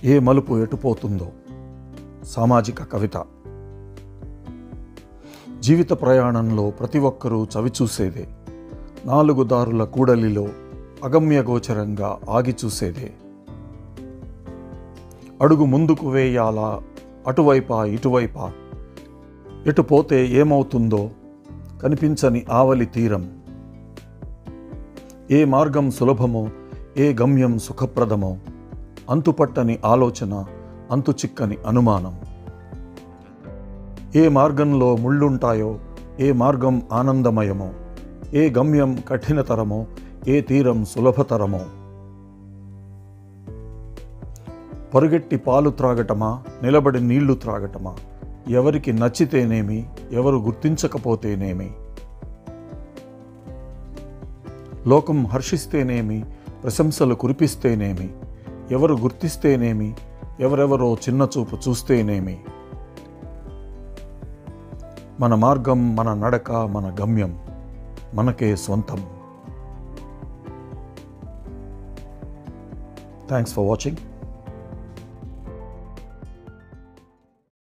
ఏ మలుపు ఎటుపోతుందో. సామాజిక కవిత. జీవిత ప్రయాణంలో ప్రతి ఒక్కరూ చవిచూసేదే. 4 దారుల కూడలిలో అగమ్యగోచరంగా ఆగి చూసేదే. అడుగు ముందుకు వేయాలా, అటువైపా ఇటువైపా, ఎటు పోతే ఏమవుతుందో కనిపించని ఆవలి తీరం. ఏ మార్గం సులభమో, ఏ గమ్యం సుఖప్రదమో, అంతుపట్టని ఆలోచన, అంతుచిక్కని అనుమానం. ఏ మార్గంలో ముళ్ళుంటాయో, ఏ మార్గం ఆనందమయమో, ఏ గమ్యం కఠినతరమో, ఏ తీరం సులభతరమో. పరుగెట్టి పాలు త్రాగటమా, నిలబడి నీళ్లు త్రాగటమా, ఎవరికి నచ్చితేనేమి, ఎవరు గుర్తించకపోతేనేమి. లోకం హర్షిస్తేనేమి, ప్రశంసలు కురిపిస్తేనేమి, ఎవరు గుర్తిస్తేనేమి, ఎవరెవరో చిన్నచూపు చూస్తేనేమి. మన మార్గం, మన నడక, మన గమ్యం మనకే సొంతం. Thanks for watching.